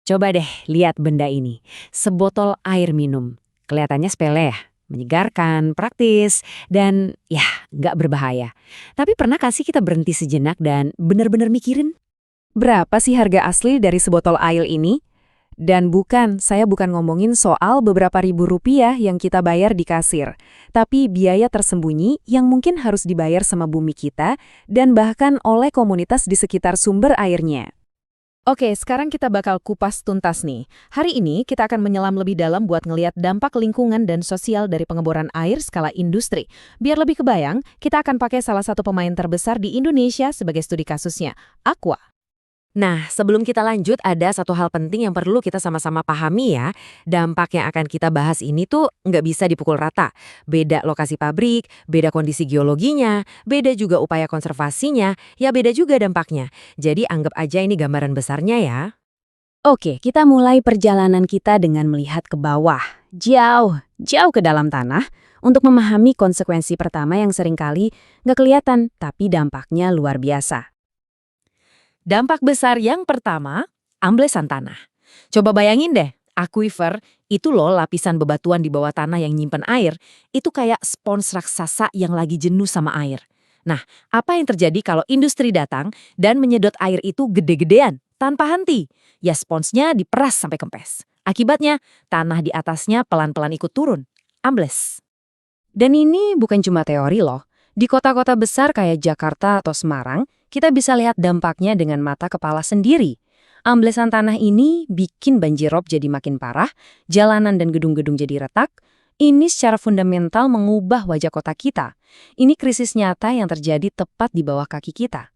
Coba deh lihat benda ini. Sebotol air minum. Kelihatannya sepele ya, menyegarkan, praktis, dan ya nggak berbahaya. Tapi pernah kasih kita berhenti sejenak dan benar-benar mikirin? Berapa sih harga asli dari sebotol air ini? Dan saya bukan ngomongin soal beberapa ribu rupiah yang kita bayar di kasir, tapi biaya tersembunyi yang mungkin harus dibayar sama bumi kita dan bahkan oleh komunitas di sekitar sumber airnya. Oke, sekarang kita bakal kupas tuntas nih. Hari ini kita akan menyelam lebih dalam buat ngeliat dampak lingkungan dan sosial dari pengeboran air skala industri. Biar lebih kebayang, kita akan pakai salah satu pemain terbesar di Indonesia sebagai studi kasusnya, Aqua. Nah, sebelum kita lanjut, ada satu hal penting yang perlu kita sama-sama pahami ya. Dampak yang akan kita bahas ini tuh nggak bisa dipukul rata. Beda lokasi pabrik, beda kondisi geologinya, beda juga upaya konservasinya, ya beda juga dampaknya. Jadi anggap aja ini gambaran besarnya ya. Oke, kita mulai perjalanan kita dengan melihat ke bawah, jauh ke dalam tanah, untuk memahami konsekuensi pertama yang seringkali nggak kelihatan, tapi dampaknya luar biasa. Dampak besar yang pertama, amblesan tanah. Coba bayangin deh, aquifer itu loh lapisan bebatuan di bawah tanah yang nyimpen air, itu kayak spons raksasa yang lagi jenuh sama air. Nah, apa yang terjadi kalau industri datang dan menyedot air itu gede-gedean, tanpa henti? Ya sponsnya diperas sampai kempes. Akibatnya, tanah di atasnya pelan-pelan ikut turun, ambles. Dan ini bukan cuma teori loh. Di kota-kota besar kayak Jakarta atau Semarang, kita bisa lihat dampaknya dengan mata kepala sendiri. Amblesan tanah ini bikin banjirop jadi makin parah, jalanan dan gedung-gedung jadi retak. Ini secara fundamental mengubah wajah kota kita. Ini krisis nyata yang terjadi tepat di bawah kaki kita.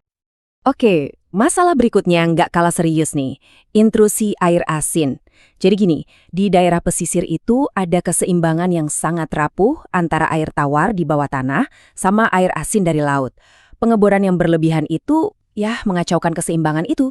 Oke, masalah berikutnya nggak kalah serius nih. Intrusi air asin. Jadi gini, di daerah pesisir itu ada keseimbangan yang sangat rapuh antara air tawar di bawah tanah sama air asin dari laut. Pengeboran yang berlebihan itu, ya mengacaukan keseimbangan itu.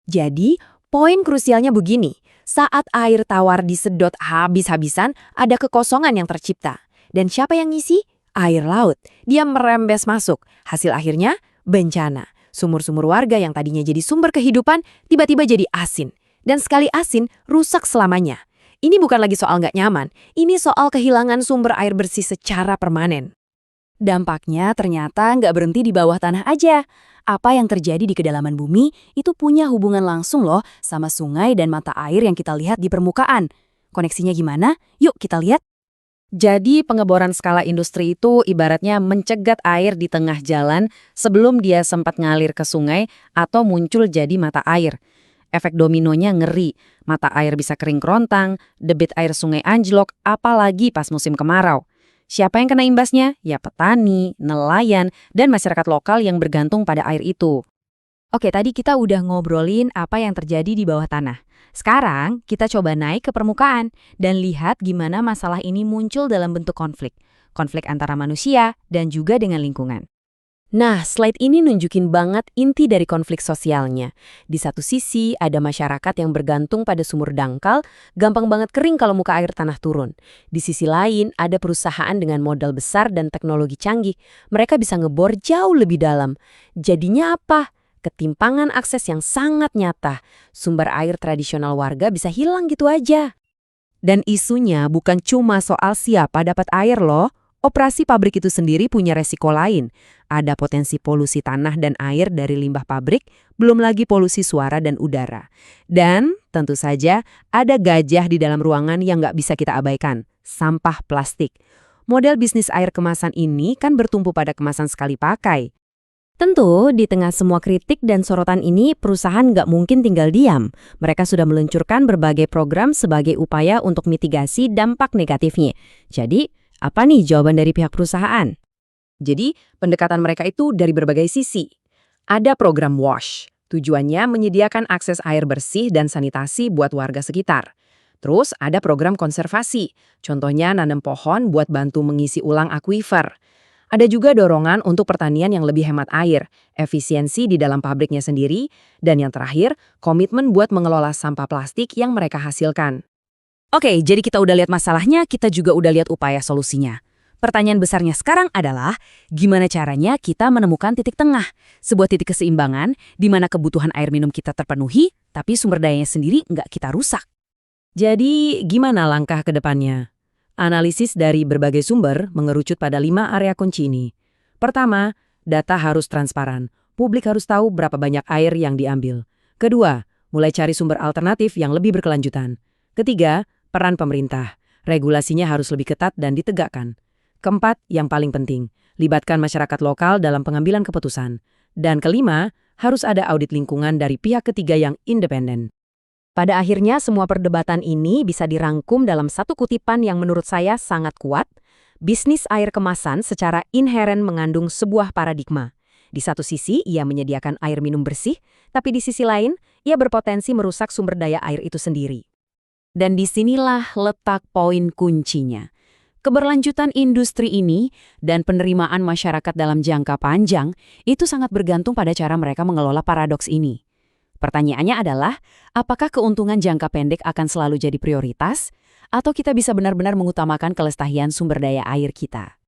Jadi, poin krusialnya begini. Saat air tawar disedot habis-habisan, ada kekosongan yang tercipta. Dan siapa yang ngisi? Air laut. Dia merembes masuk. Hasil akhirnya, bencana. Sumur-sumur warga yang tadinya jadi sumber kehidupan, tiba-tiba jadi asin. Dan sekali asin, rusak selamanya. Ini bukan lagi soal nggak nyaman, ini soal kehilangan sumber air bersih secara permanen. Dampaknya ternyata nggak berhenti di bawah tanah aja. Apa yang terjadi di kedalaman bumi itu punya hubungan langsung loh sama sungai dan mata air yang kita lihat di permukaan. Koneksinya gimana? Yuk kita lihat. Jadi pengeboran skala industri itu ibaratnya mencegat air di tengah jalan sebelum dia sempat ngalir ke sungai atau muncul jadi mata air. Efek dominonya ngeri, mata air bisa kering kerontang, debit air sungai anjlok, apalagi pas musim kemarau. Siapa yang kena imbasnya? Ya petani, nelayan, dan masyarakat lokal yang bergantung pada air itu. Oke, tadi kita udah ngobrolin apa yang terjadi di bawah tanah. Sekarang kita coba naik ke permukaan dan lihat gimana masalah ini muncul dalam bentuk konflik. Konflik antara manusia dan juga dengan lingkungan. Nah, slide ini nunjukin banget inti dari konflik sosialnya. Di satu sisi, ada masyarakat yang bergantung pada sumur dangkal, gampang banget kering kalau muka air tanah turun. Di sisi lain, ada perusahaan dengan modal besar dan teknologi canggih. Mereka bisa ngebor jauh lebih dalam. Jadinya apa? Ketimpangan akses yang sangat nyata. Sumber air tradisional warga bisa hilang gitu aja. Dan isunya bukan cuma soal siapa dapat air loh. Operasi pabrik itu sendiri punya resiko lain. Ada potensi polusi tanah dan air dari limbah pabrik, belum lagi polusi suara dan udara. Dan tentu saja ada gajah di dalam ruangan yang nggak bisa kita abaikan, sampah plastik. Model bisnis air kemasan ini kan bertumpu pada kemasan sekali pakai. Tentu, di tengah semua kritik dan sorotan ini, perusahaan nggak mungkin tinggal diam. Mereka sudah meluncurkan berbagai program sebagai upaya untuk mitigasi dampak negatifnya. Jadi, apa nih jawaban dari pihak perusahaan? Jadi, pendekatan mereka itu dari berbagai sisi. Ada program WASH, tujuannya menyediakan akses air bersih dan sanitasi buat warga sekitar. Terus ada program konservasi, contohnya nanam pohon buat bantu mengisi ulang aquifer. Ada juga dorongan untuk pertanian yang lebih hemat air, efisiensi di dalam pabriknya sendiri, dan yang terakhir, komitmen buat mengelola sampah plastik yang mereka hasilkan. Oke, jadi kita udah lihat masalahnya, kita juga udah lihat upaya solusinya. Pertanyaan besarnya sekarang adalah, gimana caranya kita menemukan titik tengah? Sebuah titik keseimbangan di mana kebutuhan air minum kita terpenuhi, tapi sumber dayanya sendiri nggak kita rusak. Jadi, gimana langkah ke depannya? Analisis dari berbagai sumber mengerucut pada 5 area kunci ini. Pertama, data harus transparan. Publik harus tahu berapa banyak air yang diambil. Kedua, mulai cari sumber alternatif yang lebih berkelanjutan. Ketiga, peran pemerintah. Regulasinya harus lebih ketat dan ditegakkan. Keempat, yang paling penting, libatkan masyarakat lokal dalam pengambilan keputusan. Dan kelima, harus ada audit lingkungan dari pihak ketiga yang independen. Pada akhirnya, semua perdebatan ini bisa dirangkum dalam satu kutipan yang menurut saya sangat kuat. Bisnis air kemasan secara inheren mengandung sebuah paradigma. Di satu sisi, ia menyediakan air minum bersih, tapi di sisi lain, ia berpotensi merusak sumber daya air itu sendiri. Dan disinilah letak poin kuncinya. Keberlanjutan industri ini dan penerimaan masyarakat dalam jangka panjang itu sangat bergantung pada cara mereka mengelola paradoks ini. Pertanyaannya adalah, apakah keuntungan jangka pendek akan selalu jadi prioritas, atau kita bisa benar-benar mengutamakan kelestarian sumber daya air kita?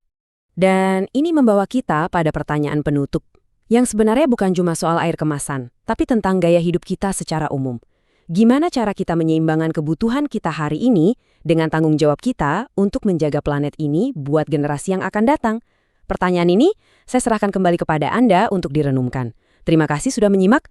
Dan ini membawa kita pada pertanyaan penutup, yang sebenarnya bukan cuma soal air kemasan, tapi tentang gaya hidup kita secara umum. Gimana cara kita menyeimbangkan kebutuhan kita hari ini dengan tanggung jawab kita untuk menjaga planet ini buat generasi yang akan datang? Pertanyaan ini saya serahkan kembali kepada Anda untuk direnungkan. Terima kasih sudah menyimak.